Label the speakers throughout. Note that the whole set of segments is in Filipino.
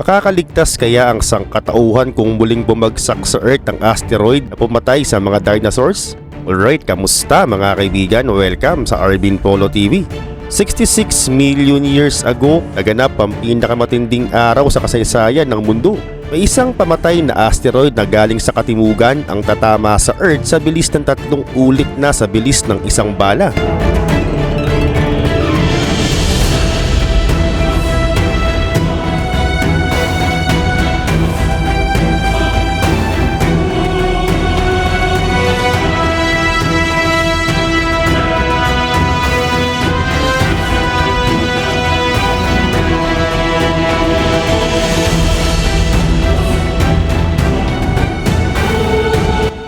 Speaker 1: Makakaligtas kaya ang sangkatauhan kung muling bumagsak sa Earth ang asteroid na pumatay sa mga dinosaurs? Alright, kamusta mga kaibigan? Welcome sa Arvin Polo TV. 66 million years ago, naganap ang pinakamatinding araw sa kasaysayan ng mundo. May isang pamatay na asteroid na galing sa katimugan ang tatama sa Earth sa bilis ng 3 ulit na sa bilis ng isang bala.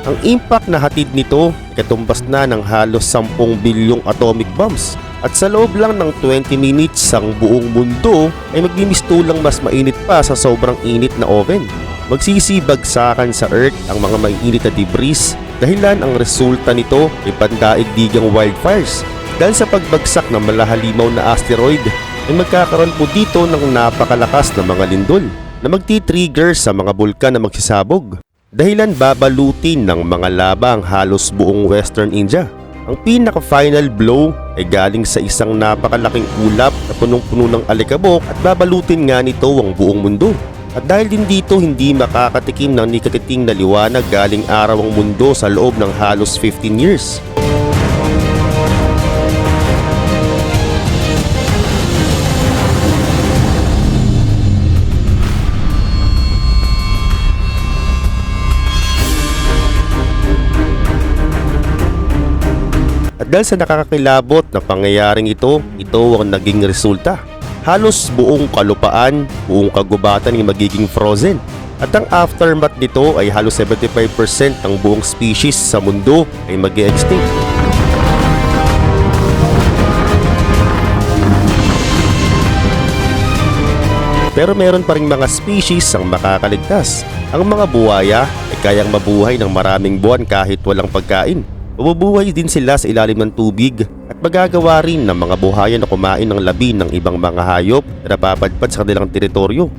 Speaker 1: Ang impact na hatid nito ay katumbas na ng halos 10 bilyong atomic bombs. At sa loob lang ng 20 minutes ang buong mundo ay maglimistulang mas mainit pa sa sobrang init na oven. Magsisibagsakan sa Earth ang mga mainit na debris dahilan ang resulta nito ay pandaigdigang wildfires. Dahil sa pagbagsak ng malahalimaw na asteroid ay magkakaroon po dito ng napakalakas na mga lindol na magti-trigger sa mga bulkan na magsisabog. Dahilan babalutin ng mga lava ang halos buong Western India. Ang pinaka-final blow ay galing sa isang napakalaking ulap na punong-puno ng alikabok at babalutin nga nito ang buong mundo. At dahil din dito hindi makakatikim ng nikatiting na liwanag galing araw ang mundo sa loob ng halos 15 years. At dahil sa nakakakilabot na pangyayaring ito ang naging resulta. Halos buong kalupaan, buong kagubatan ay magiging frozen. At ang aftermath nito ay halos 75% ng buong species sa mundo ay mag-e-extinct. Pero meron pa ring mga species ang makakaligtas. Ang mga buwaya ay kayang mabuhay ng maraming buwan kahit walang pagkain. Mabubuhay din sila sa ilalim ng tubig at magagawa rin ng mga buhayan na kumain ng labi ng ibang mga hayop na napapadpad sa kanilang teritoryo.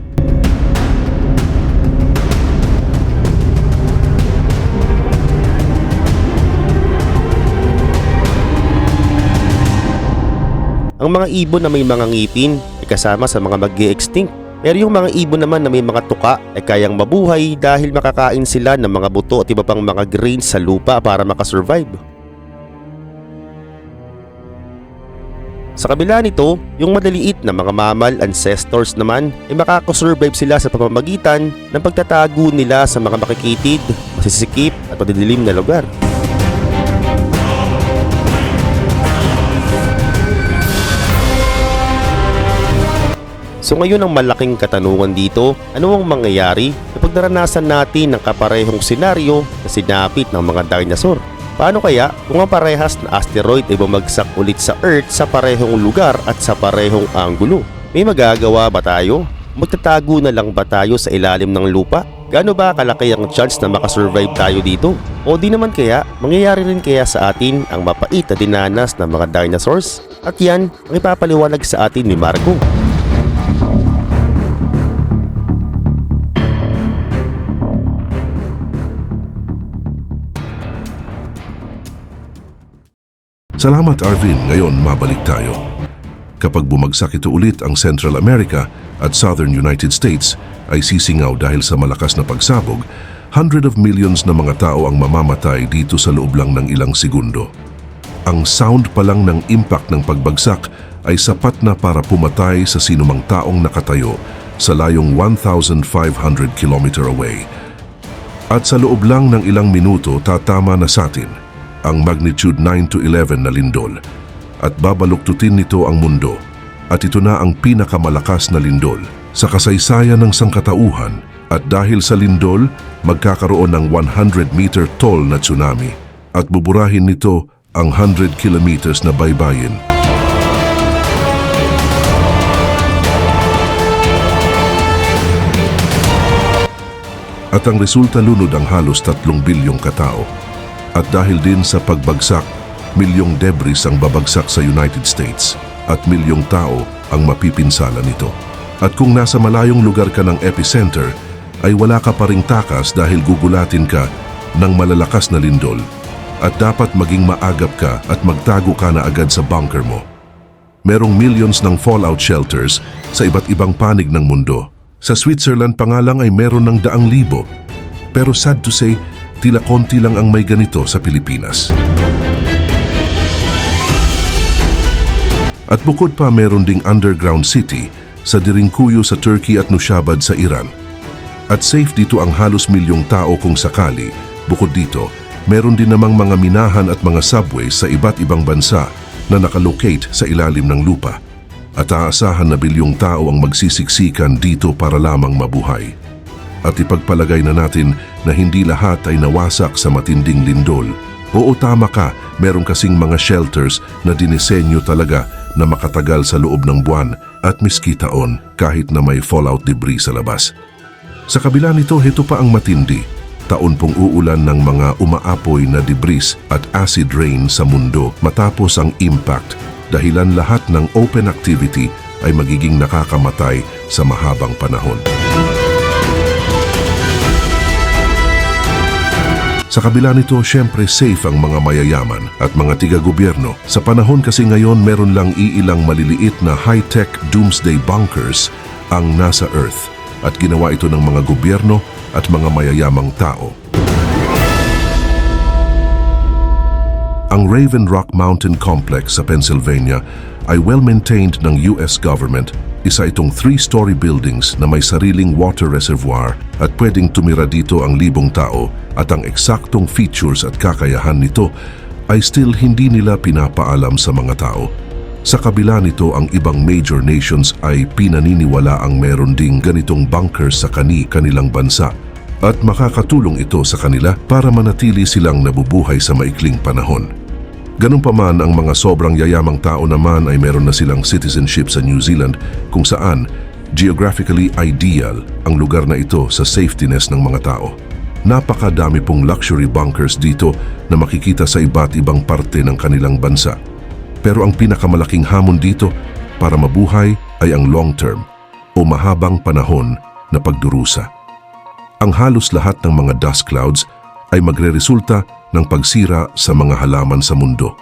Speaker 1: Ang mga ibon na may mga ngipin ay kasama sa mga mag-e-extinct. Pero yung mga ibon naman na may mga tuka ay kayang mabuhay dahil makakain sila ng mga buto at iba pang mga grains sa lupa para makasurvive. Sa kabila nito, yung maliliit na mga mammal ancestors naman ay makakasurvive sila sa pamamagitan ng pagtatago nila sa mga makikitid, masisikip at madidilim na lugar. So ngayon ang malaking katanungan dito, ano ang mangyayari kapag naranasan natin ng kaparehong senaryo na sinapit ng mga dinosaur? Paano kaya kung ang parehas na asteroid ay bumagsak ulit sa Earth sa parehong lugar at sa parehong anggulo? May magagawa ba tayo? Magtatago na lang ba tayo sa ilalim ng lupa? Gaano ba kalaki ang chance na makasurvive tayo dito? O di naman kaya, mangyayari rin kaya sa atin ang mapait na dinanas ng mga dinosaurs? At yan ang ipapaliwanag sa atin ni Marco.
Speaker 2: Salamat Arvin, ngayon mabalik tayo. Kapag bumagsak ito ulit ang Central America at Southern United States ay sisingaw dahil sa malakas na pagsabog, hundred of millions na mga tao ang mamamatay dito sa loob lang ng ilang segundo. Ang sound pa lang ng impact ng pagbagsak ay sapat na para pumatay sa sinumang taong nakatayo sa layong 1,500 km away. At sa loob lang ng ilang minuto tatama na sa atin ang magnitude 9 to 11 na lindol at babaluktutin nito ang mundo at ito na ang pinakamalakas na lindol sa kasaysayan ng sangkatauhan at dahil sa lindol magkakaroon ng 100-meter tall na tsunami at buburahin nito ang 100 kilometers na baybayin. At ang resulta lunod ang halos 3 bilyong katao. At dahil din sa pagbagsak, milyong debris ang babagsak sa United States at milyong tao ang mapipinsala nito. At kung nasa malayong lugar ka ng epicenter, ay wala ka pa ring takas dahil gugulatin ka ng malalakas na lindol. At dapat maging maagap ka at magtago ka na agad sa bunker mo. Merong millions ng fallout shelters sa iba't ibang panig ng mundo. Sa Switzerland pa nga lang ay meron ng 100,000. Pero sad to say, tila konti lang ang may ganito sa Pilipinas. At bukod pa meron ding underground city sa Dirinkuyu sa Turkey at Nushabad sa Iran. At safe dito ang halos milyong tao kung sakali. Bukod dito, meron din namang mga minahan at mga subways sa iba't ibang bansa na nakalocate sa ilalim ng lupa. At aasahan na bilyong tao ang magsisiksikan dito para lamang mabuhay. At ipagpalagay na natin na hindi lahat ay nawasak sa matinding lindol. Oo, tama ka, meron kasing mga shelters na dinisenyo talaga na makatagal sa loob ng buwan at miski taon kahit na may fallout debris sa labas. Sa kabila nito, heto pa ang matindi. Taon pong uulan ng mga umaapoy na debris at acid rain sa mundo matapos ang impact, dahilan lahat ng open activity ay magiging nakakamatay sa mahabang panahon. Sa kabila nito, syempre safe ang mga mayayaman at mga tiga-gobyerno. Sa panahon kasi ngayon, meron lang iilang maliliit na high-tech doomsday bunkers ang nasa Earth at ginawa ito ng mga gobyerno at mga mayayamang tao. Ang Raven Rock Mountain Complex sa Pennsylvania ay well-maintained ng US government. Isa itong 3-story buildings na may sariling water reservoir at pwedeng tumira dito ang 1,000 tao at ang eksaktong features at kakayahan nito ay still hindi nila pinapaalam sa mga tao. Sa kabila nito, ang ibang major nations ay pinaniniwala ang meron ding ganitong bunkers sa kanilang bansa at makakatulong ito sa kanila para manatili silang nabubuhay sa maikling panahon. Ganun pa man, ang mga sobrang yayamang tao naman ay meron na silang citizenship sa New Zealand kung saan geographically ideal ang lugar na ito sa safetyness ng mga tao. Napakadami pong luxury bunkers dito na makikita sa iba't ibang parte ng kanilang bansa. Pero ang pinakamalaking hamon dito para mabuhay ay ang long-term o mahabang panahon na pagdurusa. Ang halos lahat ng mga dust clouds ay magreresulta ng pagsira sa mga halaman sa mundo.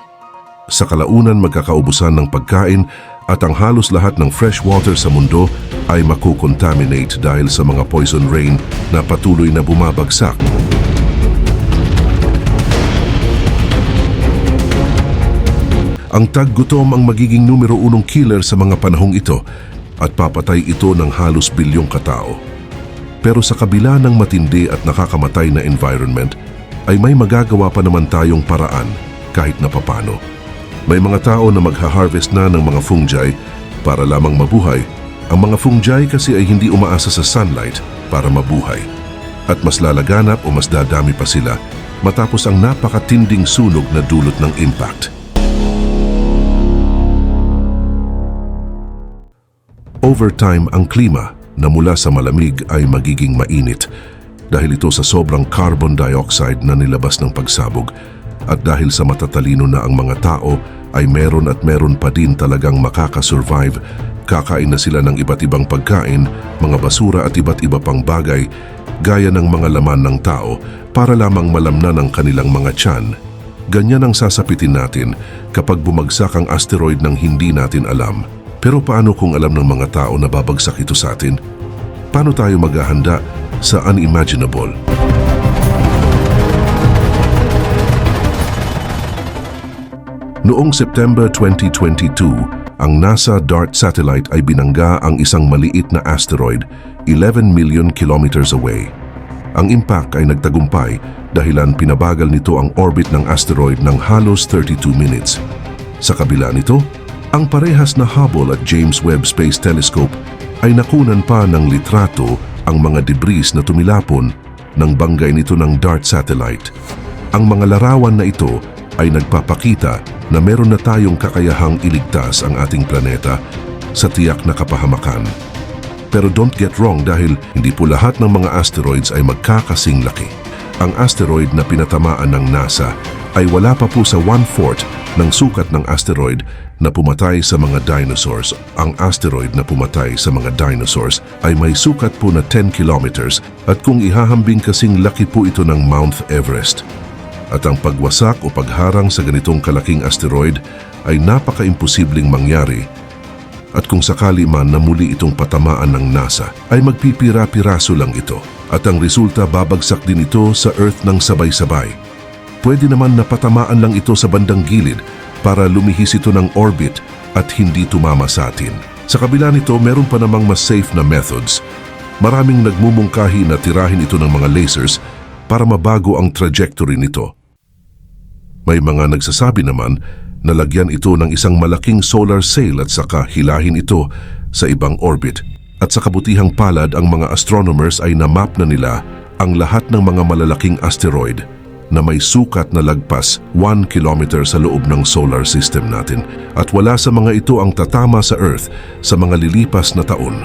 Speaker 2: Sa kalaunan, magkakaubusan ng pagkain at ang halos lahat ng fresh water sa mundo ay makukontaminate dahil sa mga poison rain na patuloy na bumabagsak. Ang taggutom ang magiging numero 1 killer sa mga panahong ito at papatay ito ng halos bilyong katao. Pero sa kabila ng matindi at nakakamatay na environment, ay may magagawa pa naman tayong paraan kahit na papano. May mga tao na magha-harvest na ng mga fungi para lamang mabuhay. Ang mga fungi kasi ay hindi umaasa sa sunlight para mabuhay. At mas lalaganap o mas dadami pa sila matapos ang napakatinding sunog na dulot ng impact. Over time, ang klima na mula sa malamig ay magiging mainit dahil ito sa sobrang carbon dioxide na nilabas ng pagsabog at dahil sa matatalino na ang mga tao ay meron at meron pa din talagang makakasurvive. Kakain na sila ng iba't ibang pagkain, mga basura at iba't iba pang bagay gaya ng mga laman ng tao para lamang malamnan ang kanilang mga tiyan. Ganyan ang sasapitin natin kapag bumagsak ang asteroid ng hindi natin alam. Pero paano kung alam ng mga tao na babagsak ito sa atin? Paano tayo maghahanda sa unimaginable? Noong September 2022, ang NASA DART satellite ay binangga ang isang maliit na asteroid 11 million kilometers away. Ang impact ay nagtagumpay dahilan pinabagal nito ang orbit ng asteroid ng halos 32 minutes. Sa kabila nito, ang parehas na Hubble at James Webb Space Telescope ay nakunan pa ng litrato ang mga debris na tumilapon ng banggay nito ng DART satellite. Ang mga larawan na ito ay nagpapakita na meron na tayong kakayahang iligtas ang ating planeta sa tiyak na kapahamakan. Pero don't get wrong dahil hindi po lahat ng mga asteroids ay magkakasing laki. Ang asteroid na pinatamaan ng NASA ay wala pa po sa 1/4 ng sukat ng asteroid na pumatay sa mga dinosaurs. Ang asteroid na pumatay sa mga dinosaurs ay may sukat po na 10 kilometers at kung ihahambing kasing laki po ito ng Mount Everest. At ang pagwasak o pagharang sa ganitong kalaking asteroid ay napaka-imposibleng mangyari. At kung sakali man na muli itong patamaan ng NASA, ay magpipira-piraso lang ito. At ang resulta, babagsak din ito sa Earth ng sabay-sabay. Pwede naman na patamaan lang ito sa bandang gilid para lumihis ito ng orbit at hindi tumama sa atin. Sa kabila nito, meron pa namang mas safe na methods. Maraming nagmumungkahi na tirahin ito ng mga lasers para mabago ang trajectory nito. May mga nagsasabi naman na lagyan ito ng isang malaking solar sail at saka hilahin ito sa ibang orbit. At sa kabutihang palad, ang mga astronomers ay namap na nila ang lahat ng mga malalaking asteroid na may sukat na lagpas 1 kilometer sa loob ng solar system natin. At wala sa mga ito ang tatama sa Earth sa mga lilipas na taon.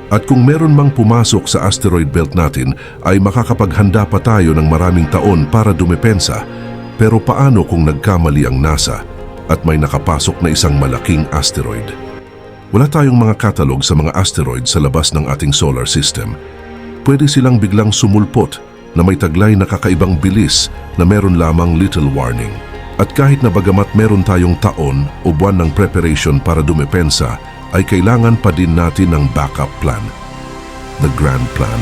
Speaker 2: At kung meron mang pumasok sa asteroid belt natin, ay makakapaghanda pa tayo ng maraming taon para dumepensa. Pero paano kung nagkamali ang NASA at may nakapasok na isang malaking asteroid? Wala tayong mga katalog sa mga asteroid sa labas ng ating solar system. Pwede silang biglang sumulpot na may taglay na kakaibang bilis na meron lamang little warning. At kahit na bagamat meron tayong taon o buwan ng preparation para dumepensa, ay kailangan pa din natin ng backup plan, the grand plan.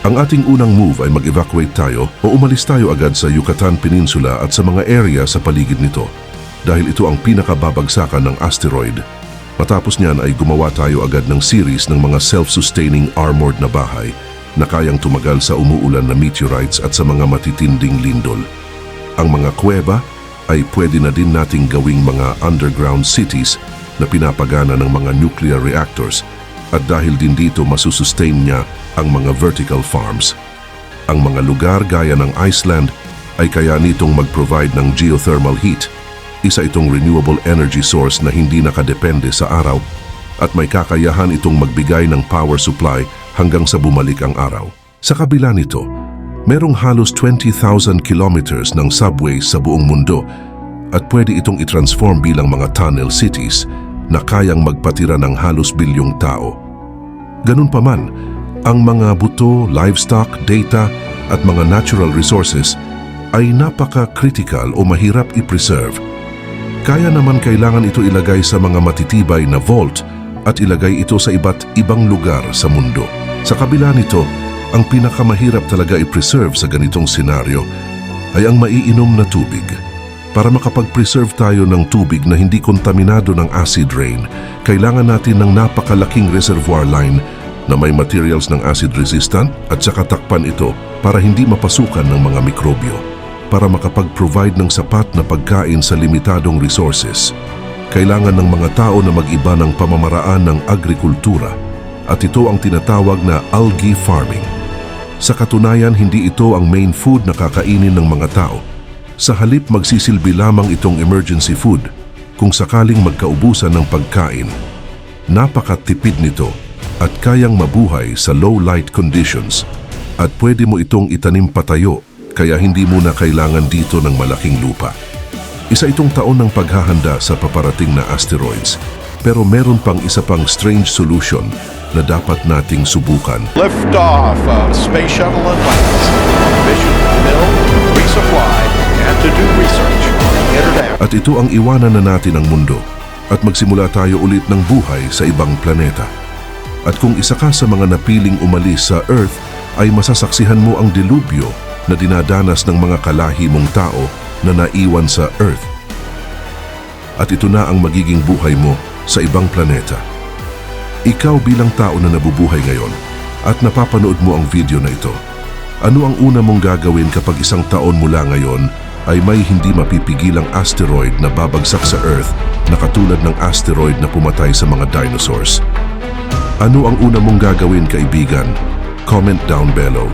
Speaker 2: Ang ating unang move ay mag-evacuate tayo o umalis tayo agad sa Yucatan Peninsula at sa mga area sa paligid nito dahil ito ang pinakababagsakan ng asteroid. Matapos niyan ay gumawa tayo agad ng series ng mga self-sustaining armored na bahay na kayang tumagal sa umuulan na meteorites at sa mga matitinding lindol. Ang mga kuweba ay pwede na din nating gawing mga underground cities na pinapagana ng mga nuclear reactors at dahil din dito masusustain niya ang mga vertical farms. Ang mga lugar gaya ng Iceland ay kaya nitong mag-provide ng geothermal heat. Isa itong renewable energy source na hindi nakadepende sa araw at may kakayahan itong magbigay ng power supply hanggang sa bumalik ang araw. Sa kabila nito, merong halos 20,000 kilometers ng subways sa buong mundo at pwede itong i-transform bilang mga tunnel cities na kayang magpatira ng halos bilyong tao. Ganun pa man, ang mga buto, livestock, data at mga natural resources ay napaka-critical o mahirap i-preserve. Kaya naman kailangan ito ilagay sa mga matitibay na vault at ilagay ito sa iba't ibang lugar sa mundo. Sa kabila nito, ang pinakamahirap talaga i-preserve sa ganitong senaryo ay ang maiinom na tubig. Para makapag-preserve tayo ng tubig na hindi kontaminado ng acid rain, kailangan natin ng napakalaking reservoir line na may materials ng acid resistant at saka takpan ito para hindi mapasukan ng mga mikrobyo. Para makapag-provide ng sapat na pagkain sa limitadong resources, kailangan ng mga tao na mag-iba ng pamamaraan ng agrikultura at ito ang tinatawag na algae farming. Sa katunayan, hindi ito ang main food na kakainin ng mga tao. Sa halip, magsisilbi lamang itong emergency food kung sakaling magkaubusan ng pagkain. Napakatipid nito at kayang mabuhay sa low light conditions at pwede mo itong itanim patayo kaya hindi mo na kailangan dito ng malaking lupa. Isa itong taon ng paghahanda sa paparating na asteroids pero meron pang isa pang strange solution na dapat nating subukan.
Speaker 3: Lift off of Space Shuttle Atlantis. Mission to build, resupply, and to do research on the internet.
Speaker 2: At ito ang iwanan na natin ang mundo at magsimula tayo ulit ng buhay sa ibang planeta. At kung isa ka sa mga napiling umalis sa Earth, ay masasaksihan mo ang delubyo na dinadanas ng mga kalahi mong tao na naiwan sa Earth. At ito na ang magiging buhay mo sa ibang planeta. Ikaw bilang tao na nabubuhay ngayon at napapanood mo ang video na ito, ano ang una mong gagawin kapag isang taon mula ngayon ay may hindi mapipigilang asteroid na babagsak sa Earth na katulad ng asteroid na pumatay sa mga dinosaurs? Ano ang una mong gagawin, kaibigan? Comment down below.